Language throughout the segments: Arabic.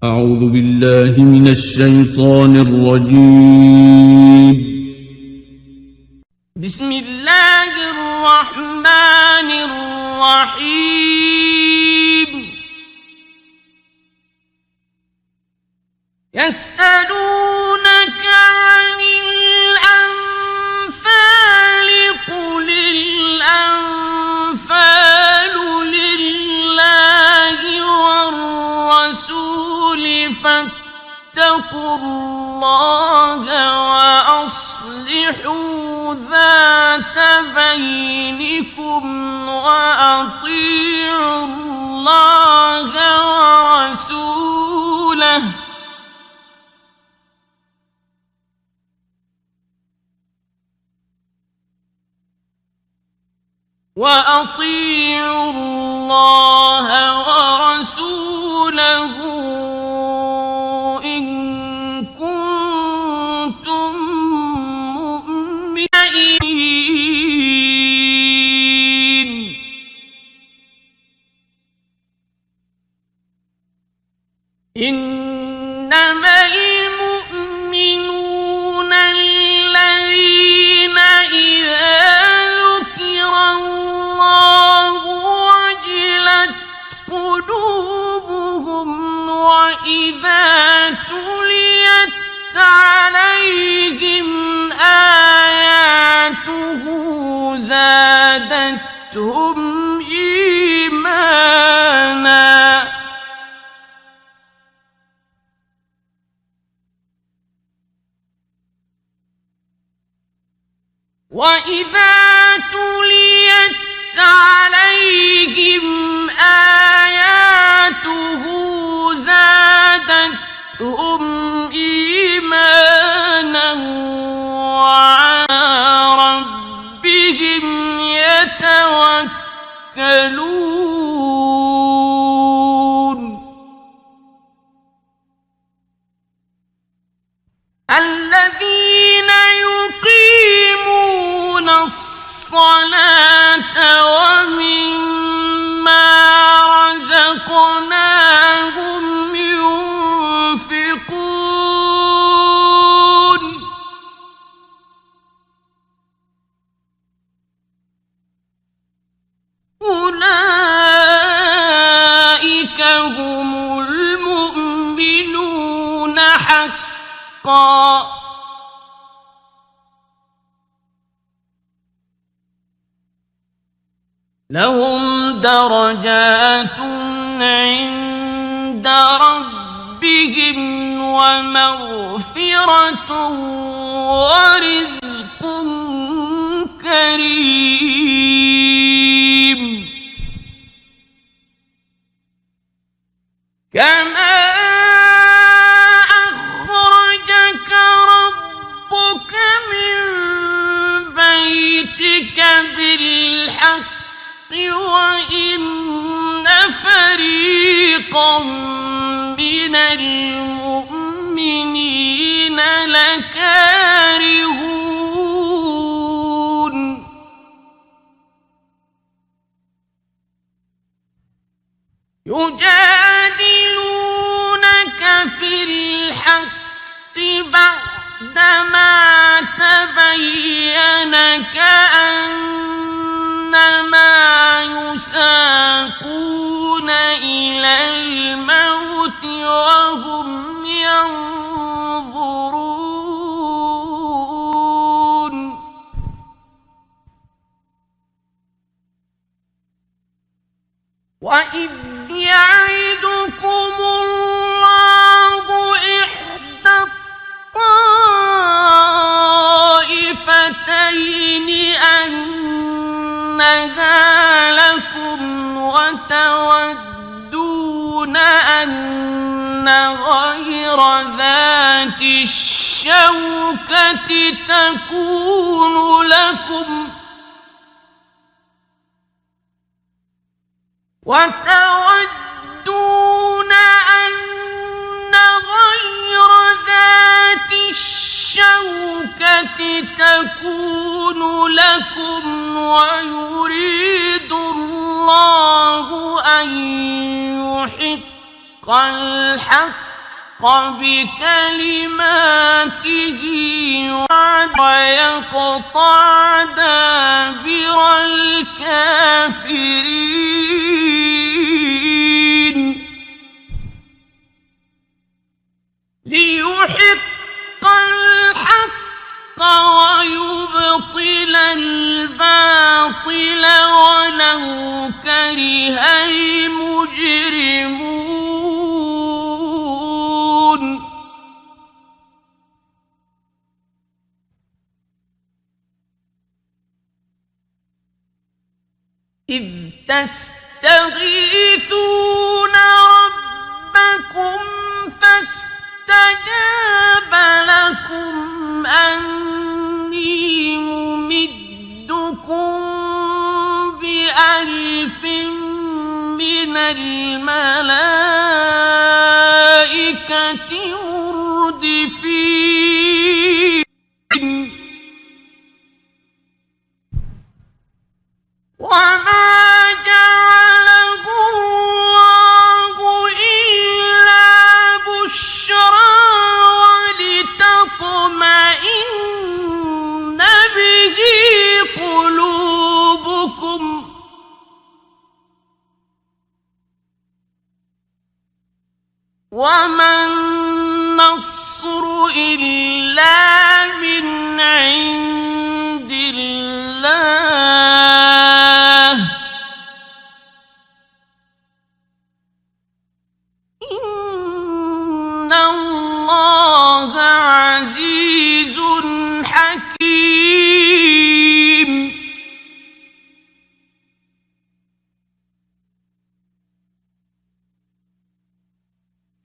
أعوذ بالله من الشيطان الرجيم. بسم الله الرحمن الرحيم. يسألونك عن الأنفال قل الأنفال لله والرسول فاتقوا الله وأصلحوا ذات بينكم وأطيعوا الله ورسوله إن كنتم مؤمنين. إنما المؤمنون الذين إذا ذكر الله وجلت قلوبهم وإذا تليت عليهم آياته زادتهم إيمانا وإذا تليت عليهم آياته زادتهم إيمانا وعلى ربهم يتوكلون. الذين يقيمون الصلاة ومما رزقناهم ينفقون. أولئك هم المؤمنون حقا. لهم درجات عند ربهم ومغفرة ورزق كريم. كما أخرجك ربك من بيتك بالحق وإن فريقا من المؤمنين لكارهون. يجادلونك في الحق بعدما تبين كأنما يساقون إلى الموت وهم ينظرون. وإذ يعدكم الله إحدى الطائفتين أنها لكم وتودون أن غير ذات الشوكة تكون لكم ويريد الله أن يحق الحق بكلماته ويقطع دابر الكافرين ليحق الحق ويبطل الباطل ولو كره المجرمون إذ تستغيثون ربكم فاستجاب لكم أني ممدكم بألف من الملائكة مردفين وما جعله الله إلا بشرى ولتطمئن به قلوبكم وما النصر إلا من عند الله إن الله عزيز حكيم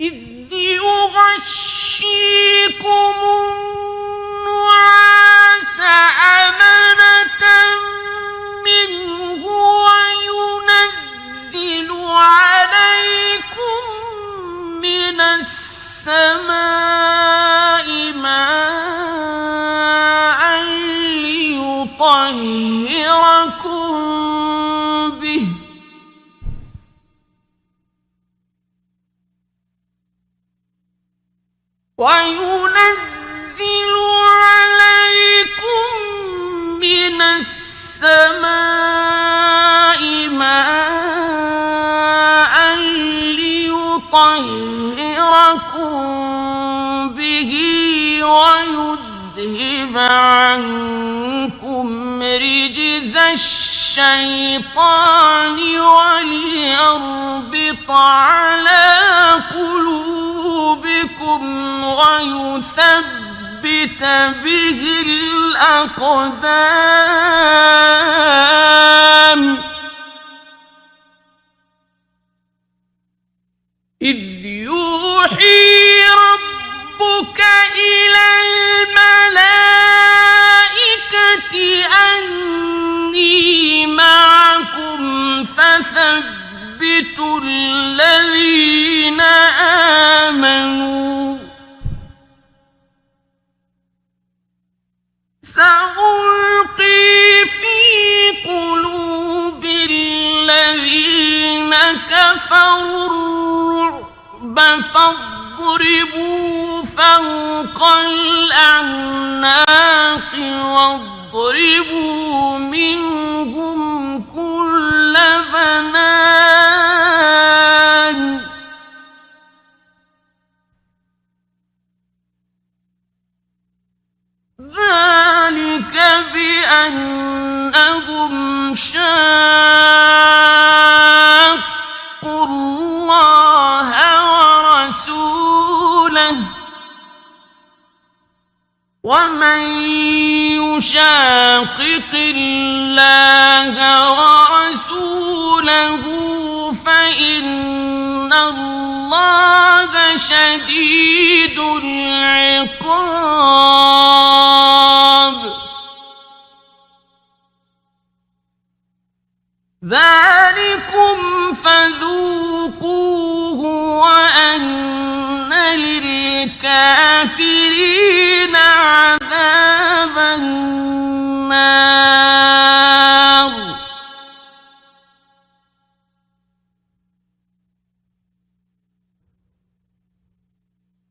إذ يغشيكم النعاس أمنة منه وينزل عليكم من السماء ماء ليطهركم به وينزل عليكم من السماء ماء ليطهركم به ويذهب عنكم رجز الشيطان وليربط على قلوبكم ويثبت به الأقدام إذ يوحي ربك إلى الملائكة أني معكم فثبتوا الذين آمنوا سألقي في قلوب الذين كفروا الرعب فاضربوا فوق الأعناق واضربوا منهم كل بنان ذلك بأنهم شاقوا الله ورسوله ومن يشاقق الله ورسوله فإن الله شديد العقاب ذلكم فذوقوه وأن للكافرين عذاب النار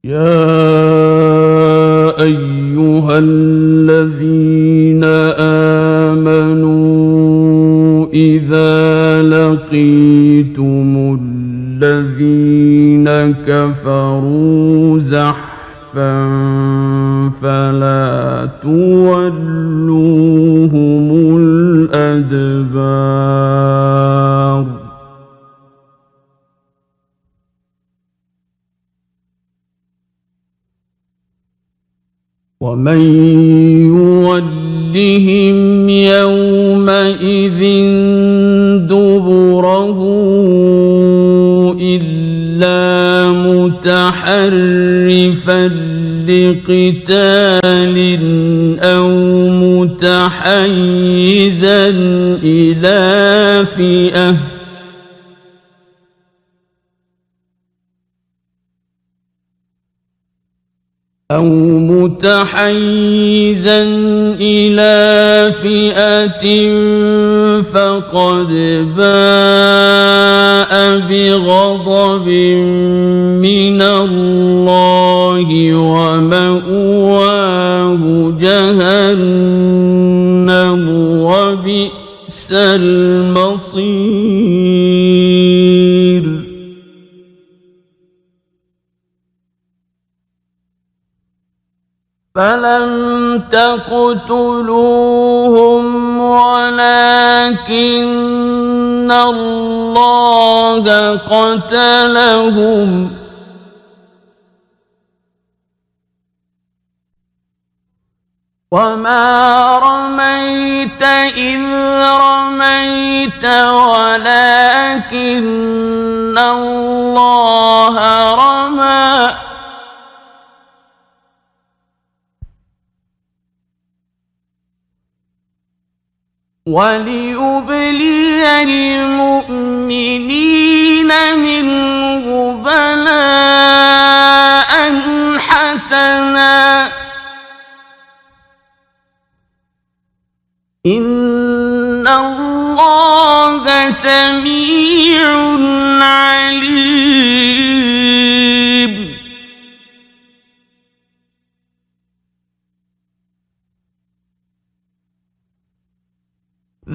يا أيها الذين آمنوا إذا لقيتم الذين كفروا زحفا فلا تولوهم الأدبار ومن يولهم يومئذ دبره إلا متحرفا لقتال أو متحيزا إلى فئة فقد باء بغضب من الله ومأواه جهنم وبئس المصير فلم تقتلوهم ولكن الله قتلهم وما رميت إذ رميت ولكن الله رمى وليبلي المؤمنين منه بلاء حسنا إن الله سميع عليم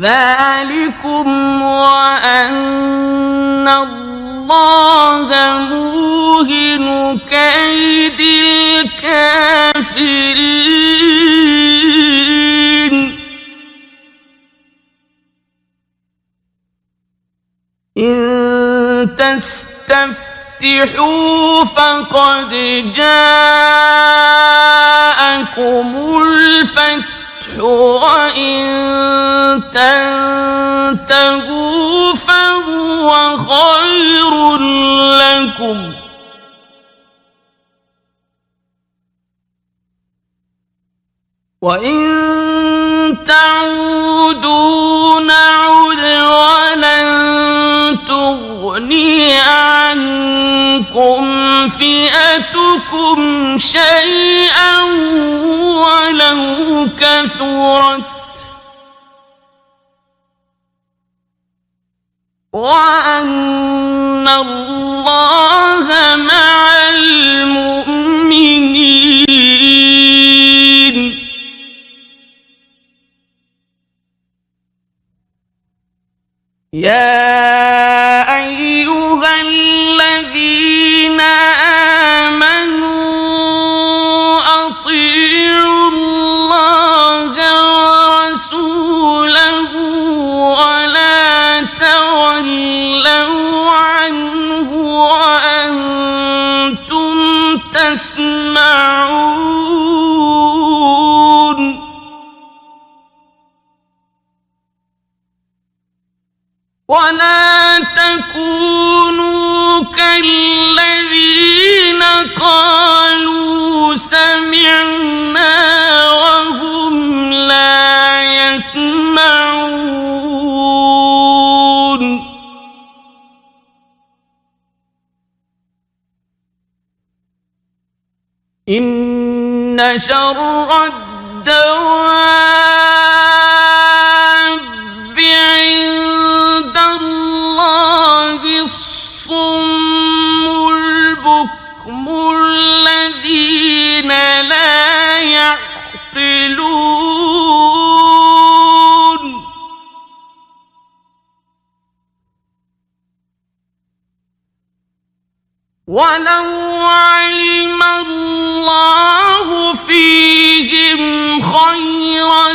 ذلكم وأن الله موهن كيد الكافرين إن تستفتحوا فقد جاءكم الفتح وإن تنتهوا فهو خير لكم وإن تعودوا نعد ولن تغني عنكم فئتكم شيئا ولو كثرت وأن الله مع المؤمنين يا أيها الذين آمنوا أطيعوا الله ورسوله ولا تولوا عنه وأنتم تسمعون ولا تكونوا كالذين قالوا سمعنا وهم لا يسمعون إن شر الدواب عند الله الصم البكم الذين لا يعقلون ولو علم الله فيهم خيرا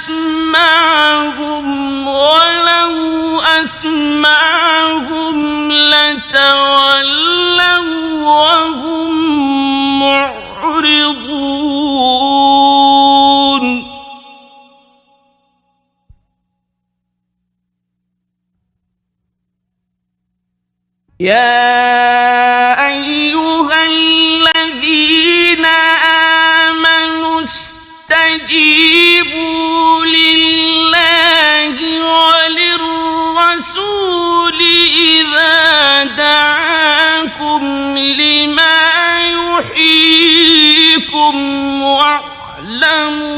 لأسمعهم ولو أسمعهم لتولوا وهم معرضون يا أيها الذين آمنوا استجيبوا لله وللرسول إذا دعاكم لما يحييكم واعلموا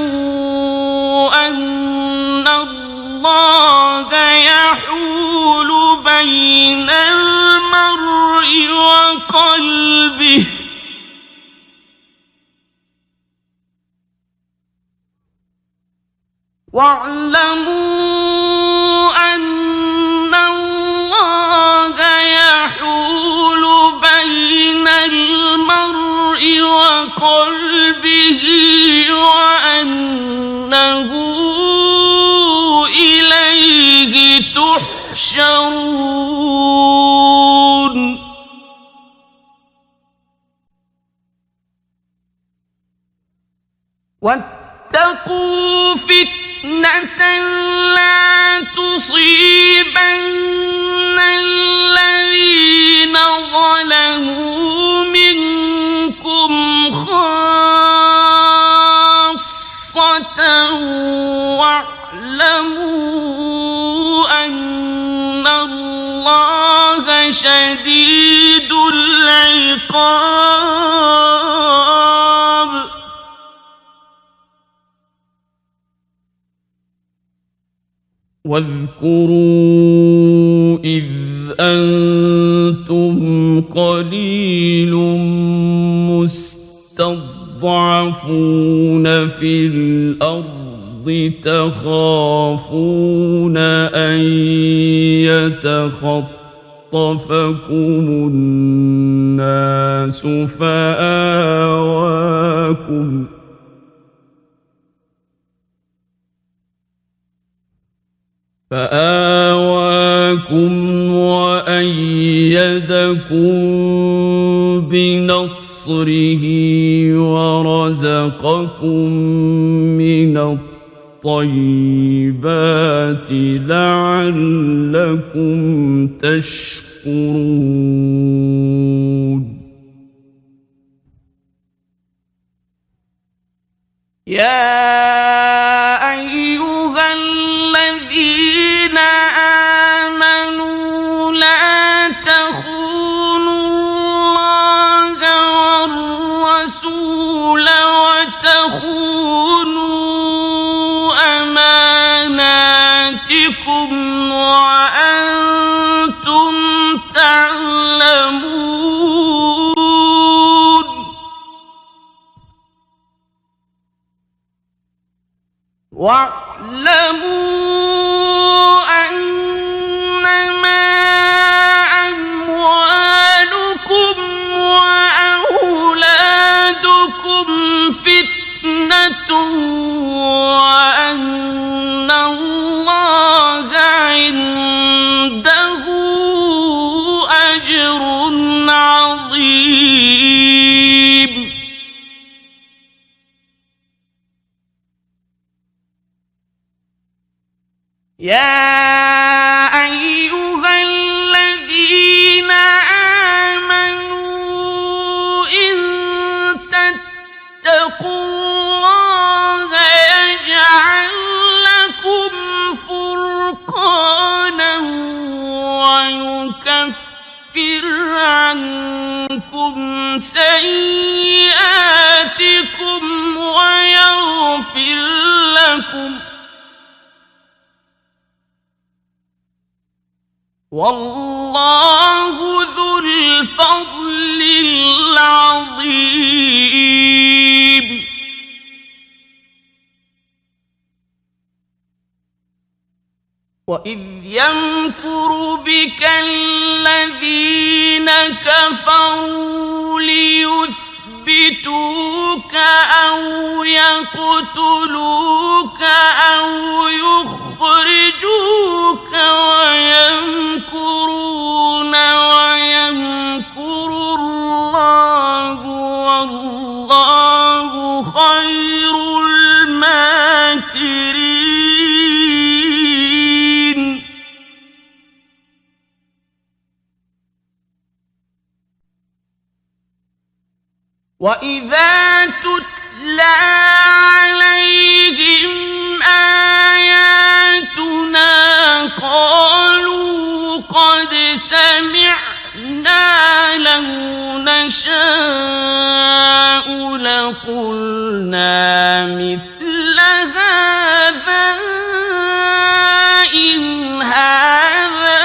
أن الله يحول بين المرء وقلبه واعلموا أن الله يحول بين المرء وقلبه وأنه إليه تحشرون واتقوا فتنة لا تصيبن الذين ظلموا منكم خاصة واعلموا أن الله شديد العقاب واذكروا إذ أنتم قليل مستضعفون في الأرض تخافون أن يتخطفكم الناس فآواكم وأيدكم بنصره ورزقكم من الطيبات لعلكم تشكرون يا أيها الذين آمنوا لا تخونوا الله والرسول وتخونوا أماناتكم وأنتم تعلمون واعلموا أنما أموالكم وأولادكم فتنة وأن الله عنده أجر عظيم يا أيها الذين آمنوا إن تتقوا الله يجعل لكم فرقانا ويكفر عنكم سيئاتكم ويغفر لكم والله ذو الفضل وإذ يمكر بك الذين كفروا ليثبتوك أو يقتلوك أو يخرجوك ويمكرون ويمكر الله والله خير الماكرين. وإذا تتلى عليهم آياتنا قالوا قد سمعنا لو نشاء لقلنا مثل هذا إن هذا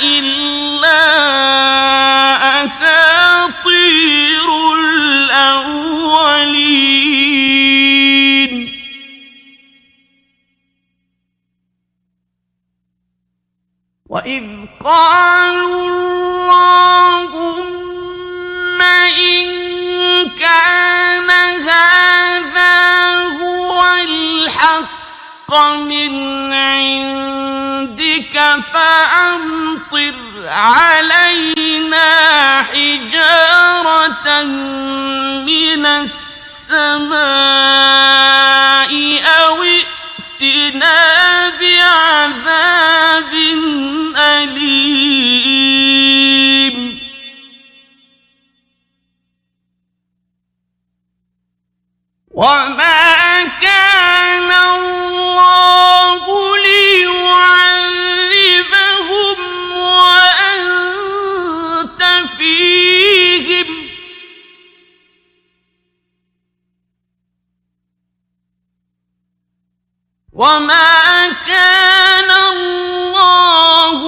إلا أساطير الأولين. وإذ قالوا اللهم إن كان هذا هو الحق من عندك فأمطر علينا حجارة من السماء أو ائتنا بعذاب أليم. وما كان الله ليعذبهم وأنت فيهم وما كان الله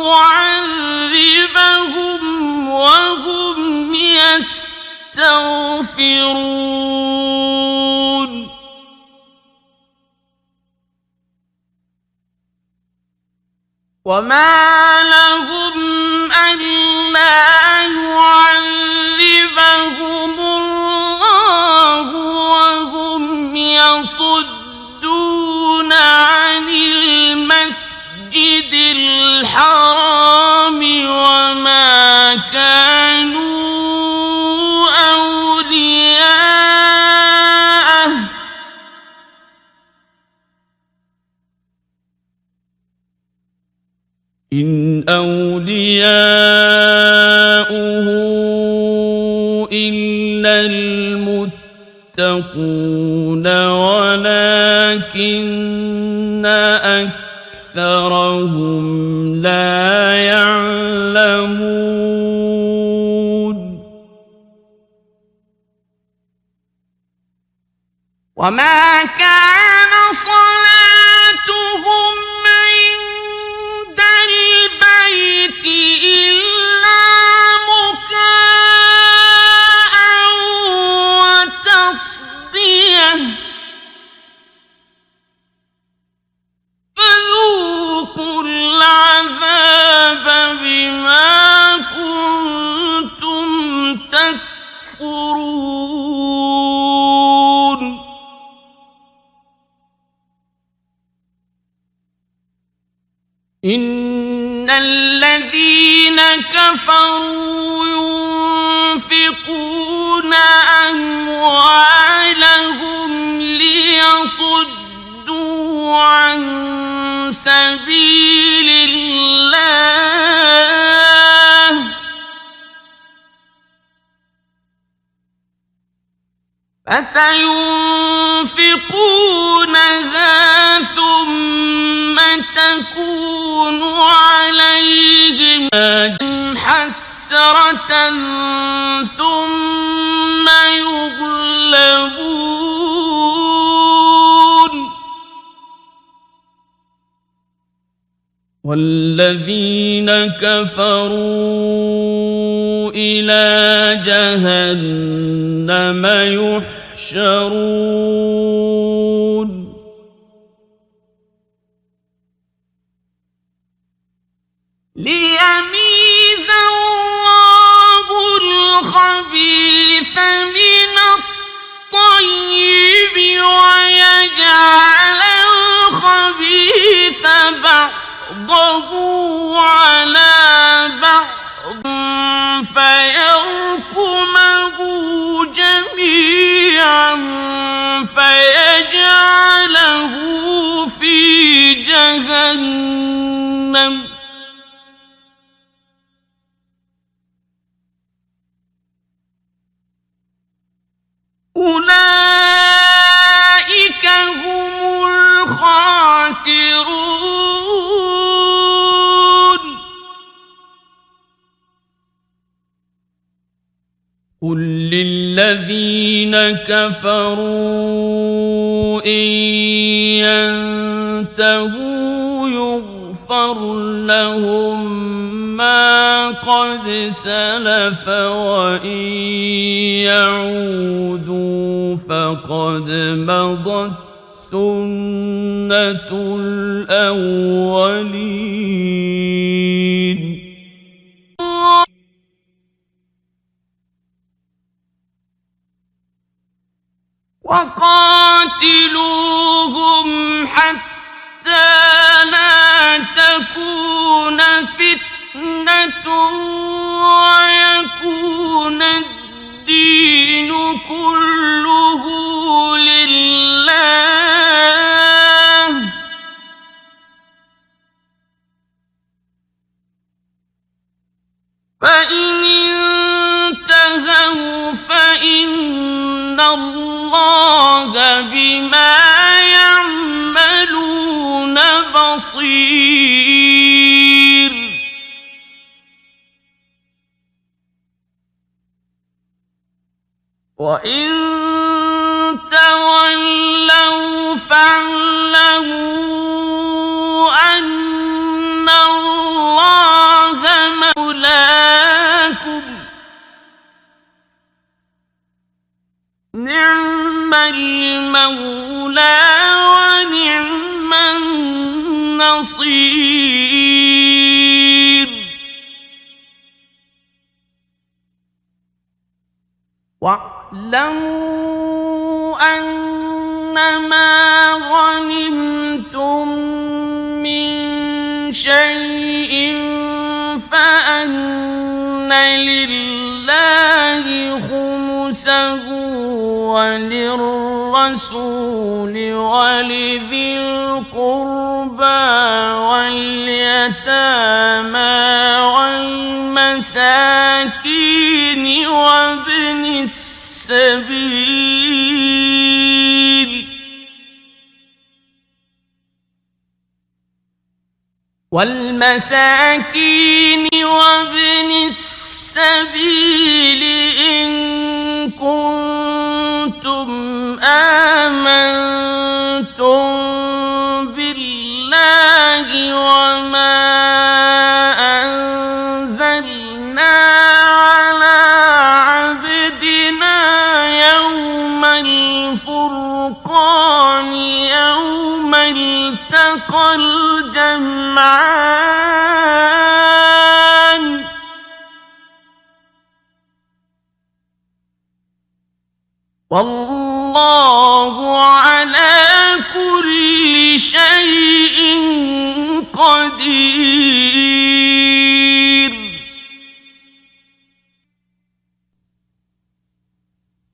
معذبهم وهم يستغفرون. وما لهم ألا يعذبهم الله وهم يصدون عن المسجد الحرام وما كانوا أولياءه إن أولياؤه إلا المتقون ولكن أكثرهم لا يعلمون. وما كان صلاتهم عند البيت إلا مكاء وتصدية فذوقوا العذاب بما كنتم تكفرون. إن الذين كفروا ينفقون أموالهم ليصدوا عن سبيل الله فسينفقونها ثم تكون عليهم حسرة ثم يغلبون والذين كفروا إلى جهنم يحشرون. ليميز الله الخبيث من الطيب ويجعل الخبيث بعضه على بعض فيركمه جميعا فيجعله في جهنم أولئك هم الخاسرون قل للذين كفروا إن ينتهوا يغفر لهم ما قد سلف وإن يعودوا فقد مضت سنة الأولين وقاتلوهم حتى لا تكون فتنة ويكون الدين كله لله فإن انتهوا فإن الله بما يعملون بصير وإن تولوا فاعلموا أن الله مولاكم نعم المولى ونعم النصير واعلموا أنما غنمتم من شيء فأن لله خمسه وللرسول ولذي القربى واليتامى والمساكين وابن السبيل وابن السبيل إن كنتم آمنتم بالله وما أنزلنا على عبدنا يوم الفرقان يوم التقى الجمعان والله على كل شيء قدير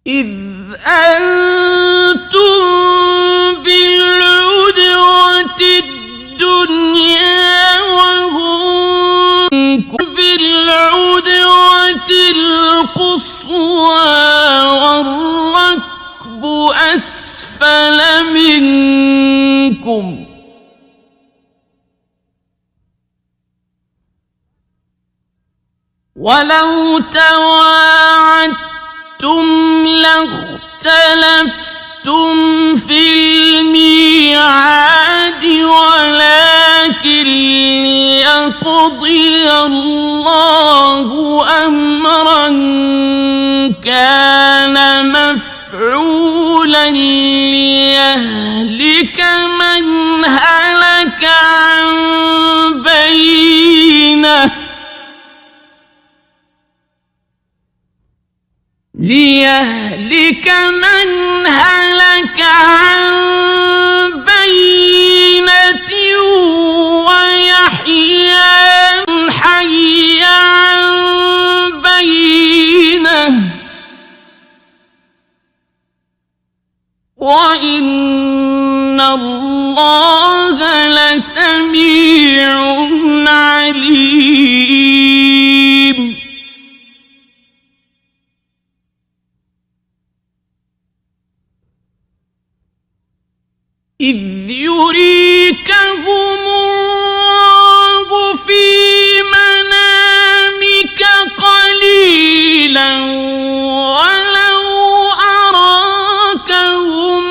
إذ أنتم بالعدوة الدنيا وهم بالعدوة القصوى والركب أسفل منكم ولو تواعدتم لاختلفتم في الميعاد ولكن ليقضي الله أمرا كان مفعولا ليهلك من هلك عن بينة ليهلك من هلك عن بينة ويحيى من حي عن بينة وإن الله لسميع عليم. إذ يريكهم الله في منامك قليلا ولو أراكهم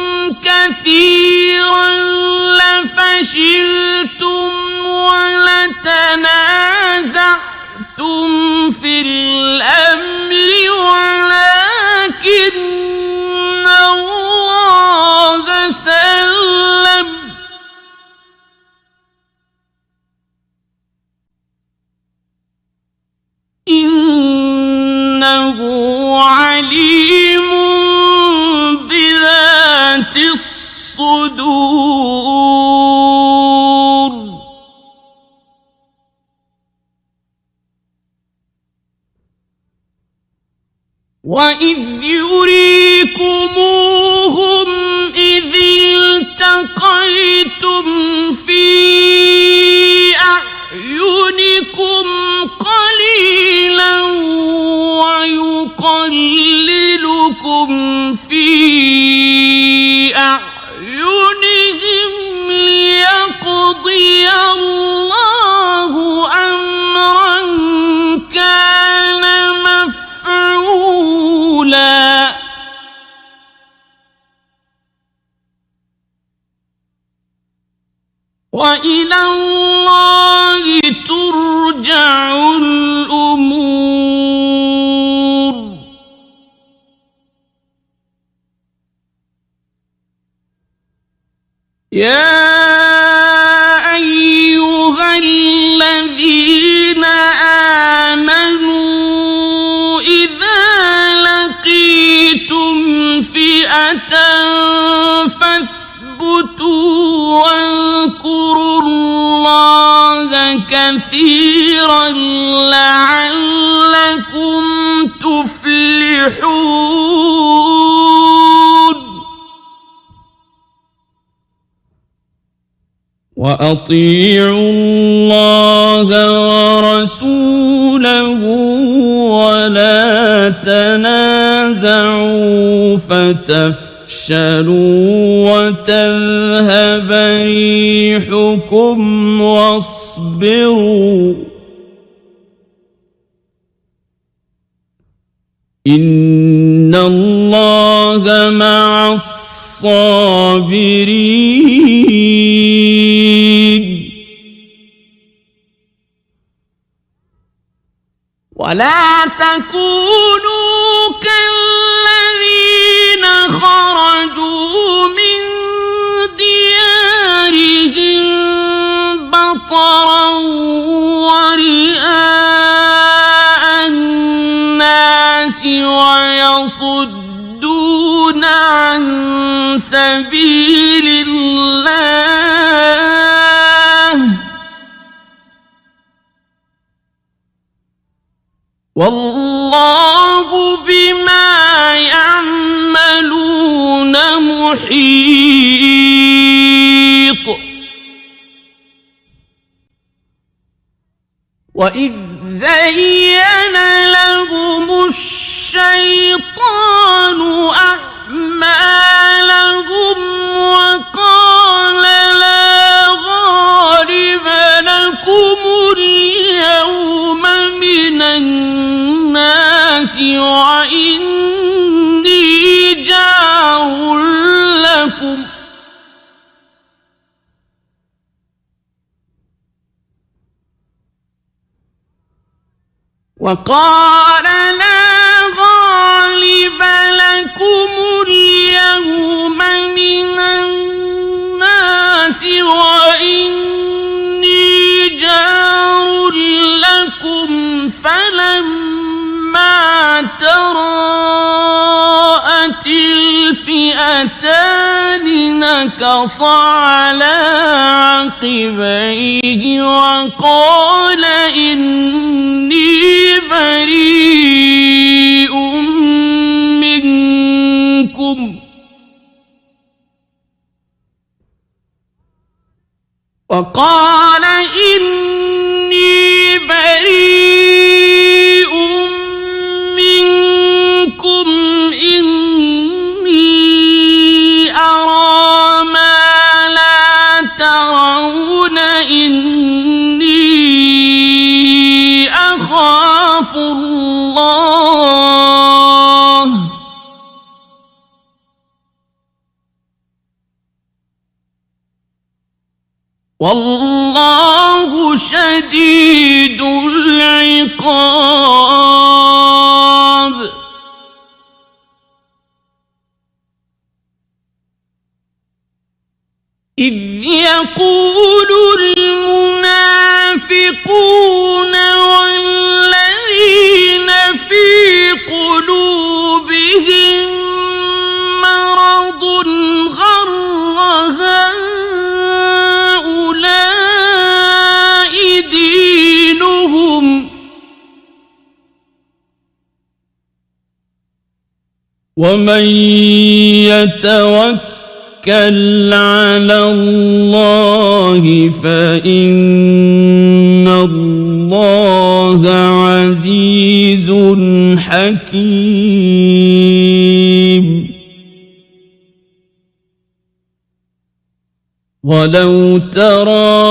كثيرا لفشلتم ولتنازعتم في الأمر ولكن الله سلم إنه عليم بذات الصدور. وإذ يريكموهم إذ التقيتم في أعينكم قليلا ويقللكم في أعينهم ليقضي الله أمرا كان مفعولا. وإلى الله ترجع الأمور. يا أيها الذين آمنوا إذا لقيتم فئة فاثبتوا واذكروا الله كثيرا لعلكم تفلحون. وأطيعوا الله ورسوله ولا تنازعوا فتفشلوا وتذهب ريحكم واصبروا إن الله مع الصابرين. ولا تكونوا كالذين خرجوا من ديارهم بطرا ورئاء الناس ويصدون عن سبيل الله والله بما يعملون محيط. وإذ زين لهم الشيطان أعمالهم وقال لا غالب لكم اليوم من الناس وإني جار لكم وقال لا غالب لكم اليوم من الناس وإني جار فئتان نكص على عقبيه وقال إني بريء منكم إني أرى ما لا ترون إني أخاف الله والله شديد العقاب إذ يقول المنافقون والذين في قلوبهم مرض غر هؤلاء دينهم ومن يتوكل على الله فإن الله عزيز حكيم ولو ترى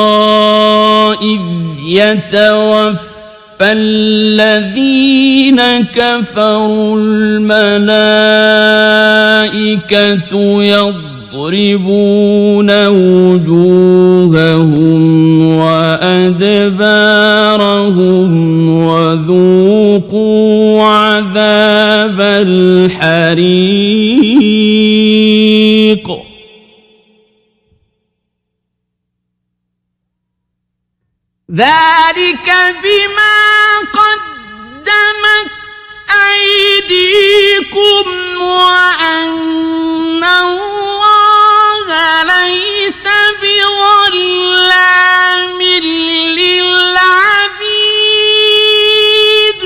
إذ يتوفى فالذين كفروا الملائكة يضربون وجوههم وأدبارهم وذوقوا عذاب الحريق ذلك بما قدمت أيديكم وأن الله ليس بظلام للعبيد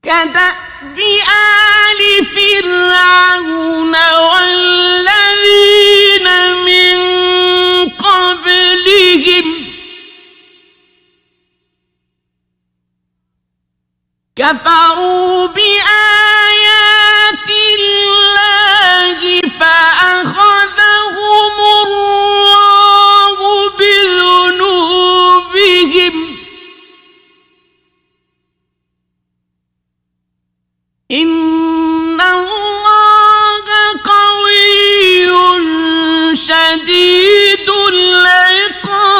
كدأب آل فرعون والذين من قبلهم كفروا بآيات الله فأخذهم الله بذنوبهم إن الله قوي شديد العقاب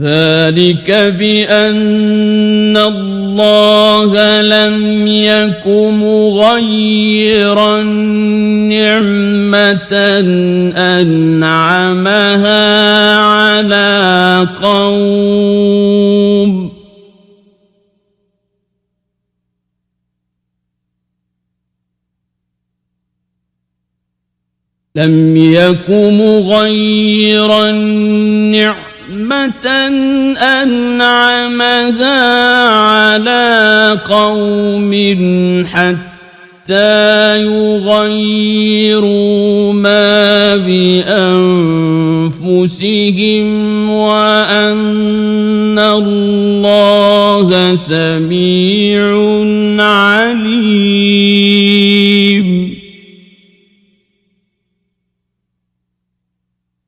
ذلك بأن الله لم يك مغيرا نعمة أنعمها على قوم لم يك مغيرا نعمة أنعمها على قوم حتى يغيروا ما بأنفسهم وأن الله سميع عليم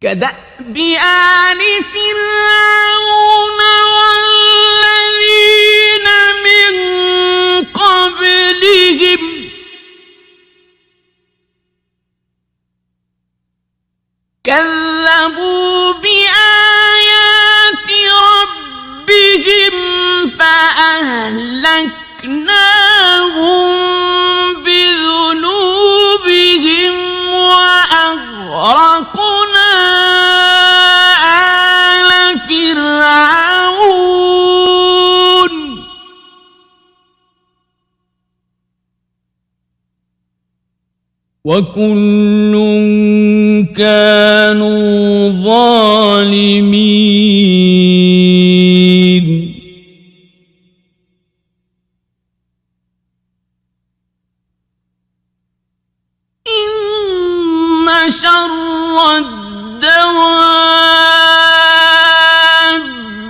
كدأب آل فرعون والذين من قبلهم كذبوا بآيات ربهم فأهلكناهم بذنوبهم وأغرقنا وكل كانوا ظالمين إن شر الدواب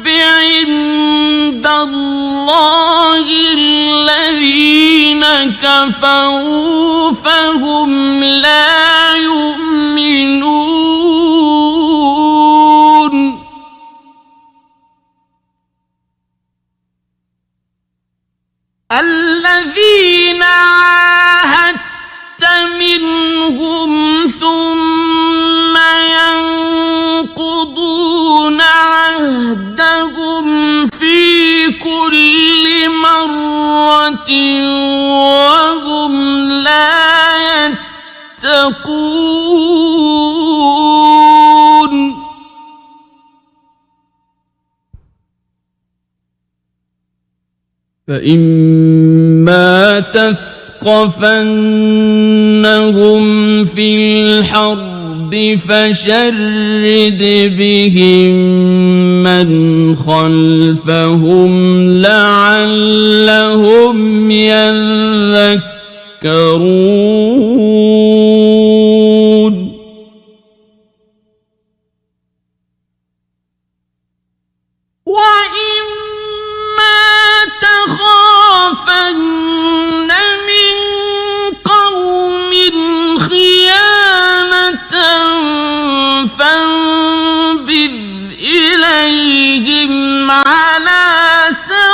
عند الله الذين كفروا فهم لا يؤمنون الذين عاهدت منهم ثم ينقضون عهدهم في كل مرة وهم لا يتقون فإما تثقفنهم في الحرب فشرد بهم من خلفهم لعلهم يذكرون وإما تخافن من قوم خيانة فانبذ إليهم على سواء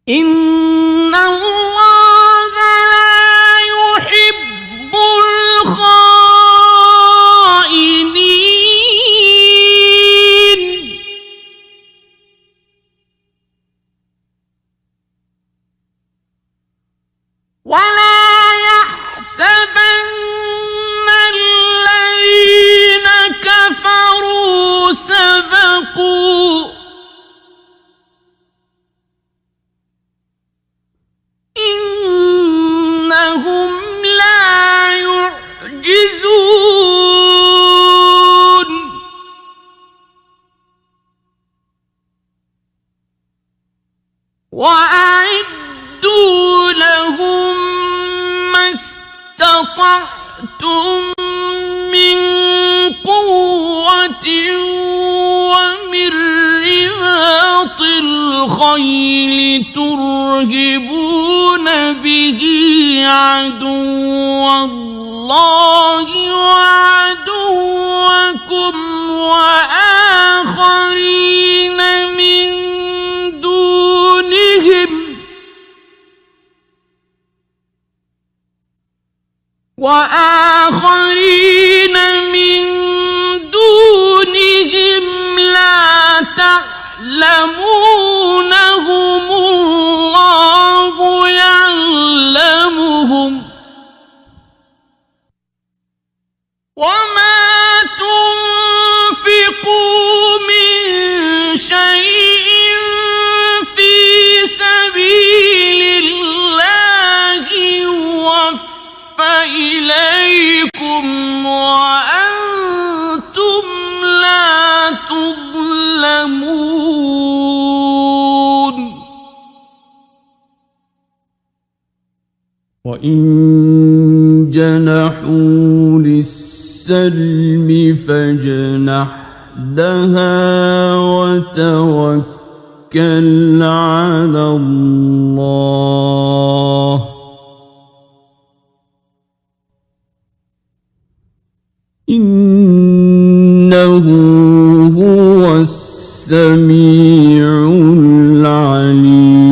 إن الله لا يحب الخائنين ولا يحسبن الذين كفروا سبقوا إنهم لا يعجزون وأعدوا لهم ما استطعتم من قوة ومن رباط الخيل ترهبون به عدو الله وعدوكم وآخرين من دونهم لا تعلمونهم الله يعلمهم وما تنفقوا من شيء في سبيل الله يوفى إليكم وأنتم لا تظلمون وإن جنحوا للسلم فاجنح لها وتوكل على الله إنه هو السميع العليم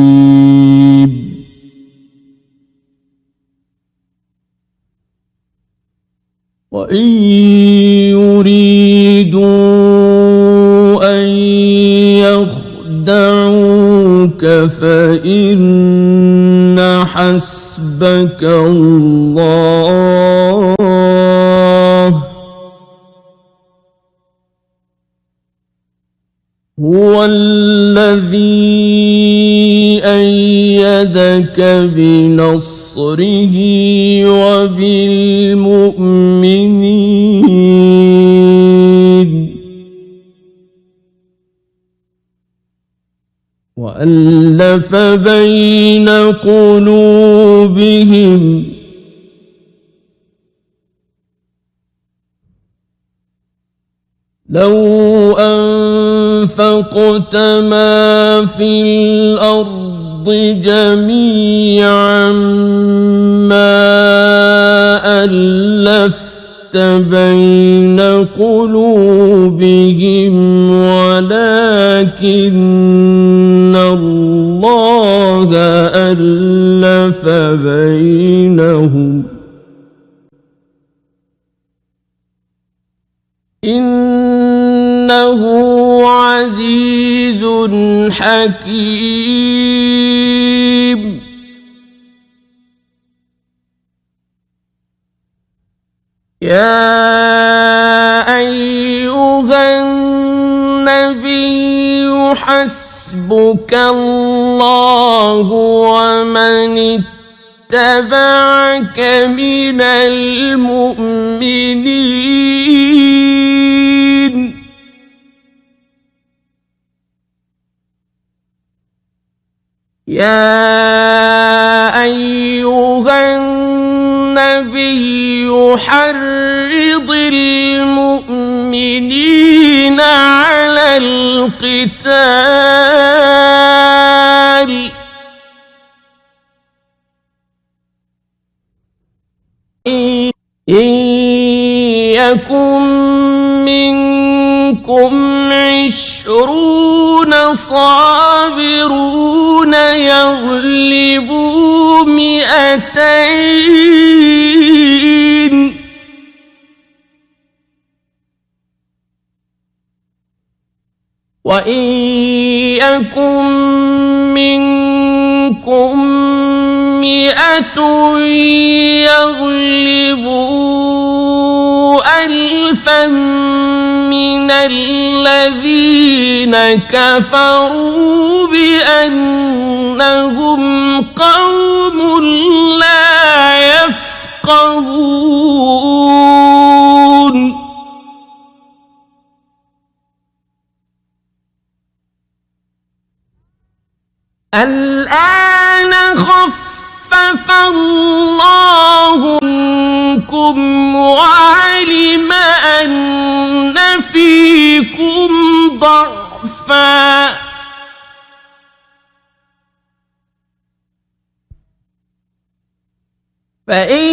وإن يريدوا أن يخدعوك فإن حسبك الله هو الذي أيدك بنصره وبالمؤمنين وألف بين قلوبهم لو أنفقت ما في الأرض جميعا ما ألفت بين قلوبهم ولكن الله ألف بينهم إنه عزيز حكيم يا أيها النبي حسبك الله ومن اتبعك من المؤمنين يا أيها النبي حرض المؤمنين على القتال إن يكن منكم 20 صابرون يغلبوا 200 وإن يكن منكم 100 يغلبوا 1000 من الذين كفروا بأنهم قوم لا يفقهون الآن خفف الله عنكم وعلم أن فيكم ضعفا فإن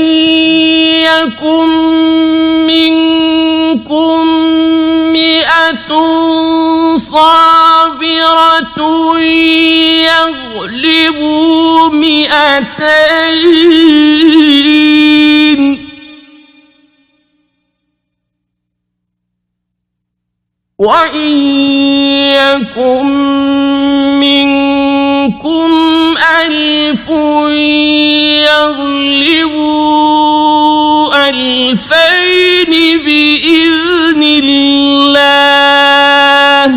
يكن منكم 100 صابرة يغلبوا 200 وإن يكن منكم 1000 يغلبوا 2000 بإذن الله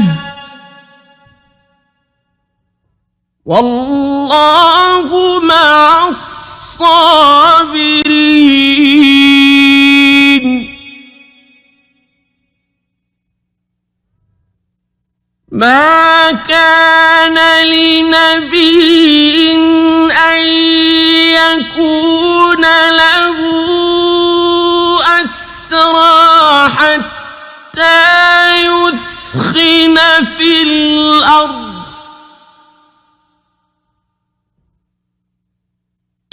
والله مع الصابرين ما كان لنبي أن يكون له أسرى حتى يثخن في الأرض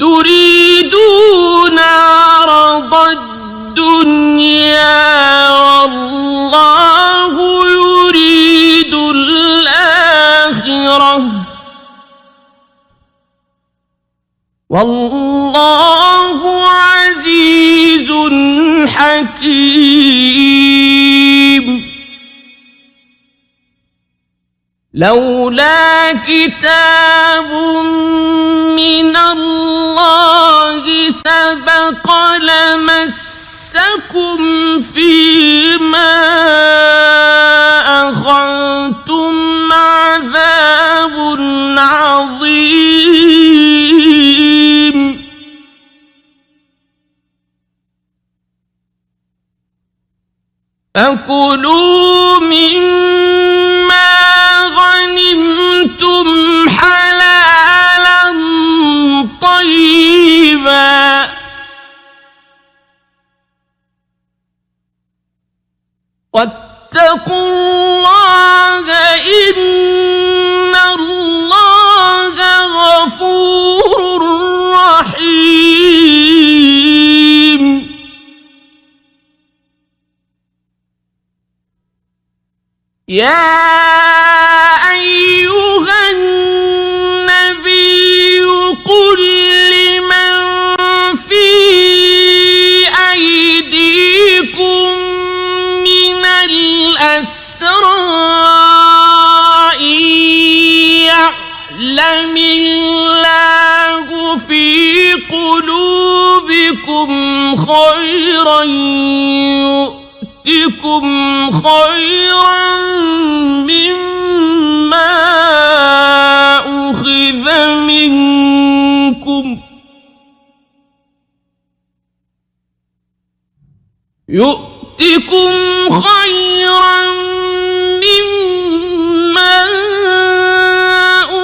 تريدون عرض الدنيا والله يريد الآخرة والله عزيز حكيم لولا كتاب من الله سبق لمسكم فيما أخذتم عذاب عظيم فكلوا مما غنمتم حلالا طيبا واتقوا الله إن الله غفور رحيم. يا أيها النبي قل لمن في أيديكم من الأسرى إن يعلم الله في قلوبكم خيرا يؤتكم خيرا مما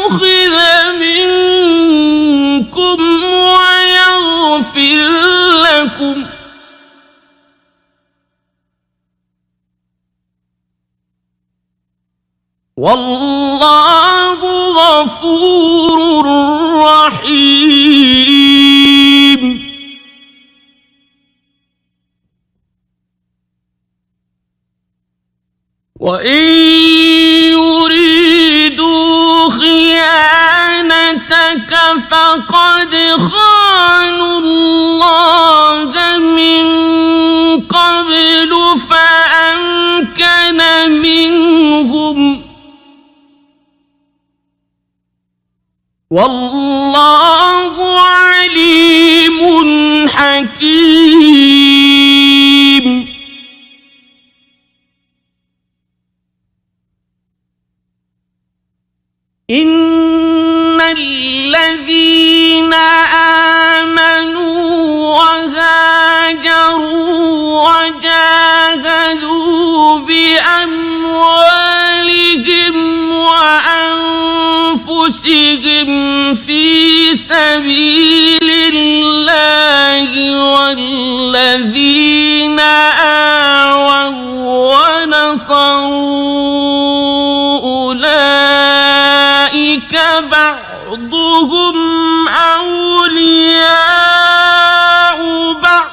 أخذ منكم ويغفر لكم والله غفور رحيم. وإن يريدوا خيانتك فقد خانوا الله من قبل فأمكن منهم والله عليم حكيم. إن الذين آمنوا وهاجروا وجاهدوا بأموالهم وأنفسهم في سبيل الله والذين آووا ونصروا أولئك بعضهم أولياء بعض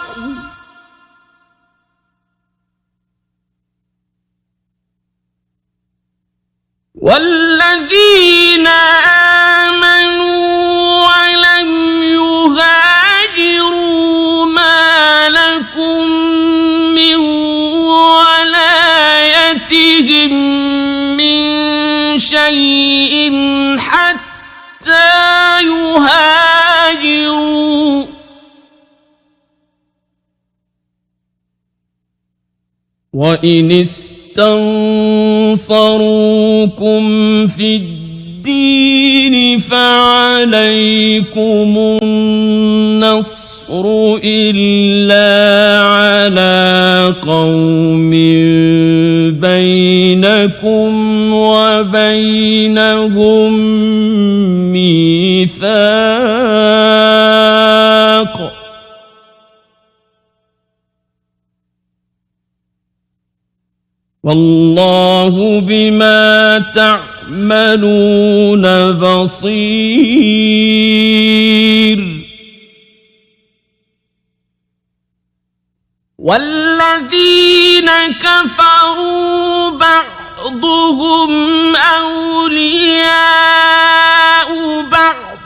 والذين آمنوا ولم يهاجروا ما لكم من ولايتهم من شيء حتى يهاجروا وإن استنصروكم في الدين فعليكم النصر إلا على قوم بينكم وبينهم ميثاق والله بما تعملون بصير. والذين كفروا بعضهم أولياء بعض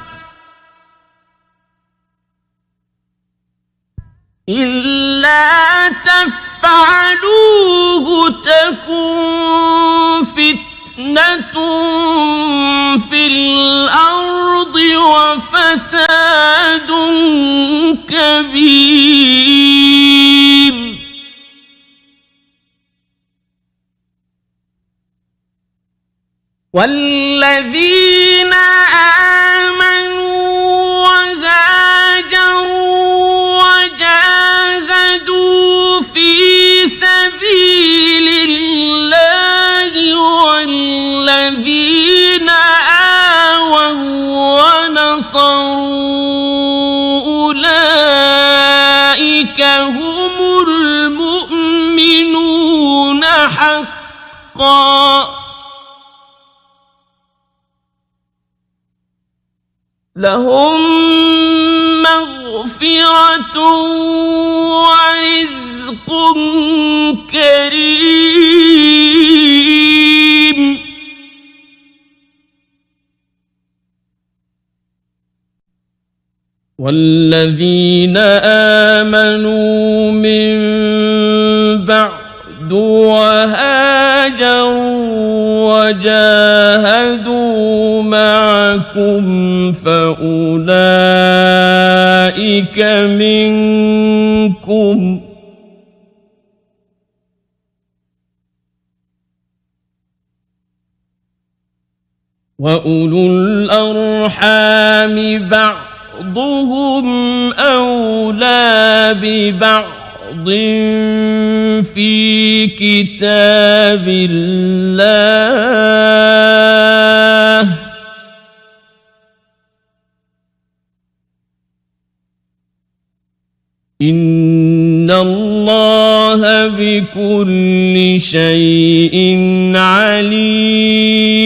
إلا تفعلوه تكن فتنة في الأرض وفساد كبير. والذين آمنوا وهاجروا وجاهدوا في سبيل أولئك هم المؤمنون حقا لهم مغفرة ورزق كريم والذين آمنوا من بعد وهاجروا وجاهدوا معكم فأولئك منكم وأولو الأرحام بعضهم أولى ببعض في كتاب الله إن الله بكل شيء عليم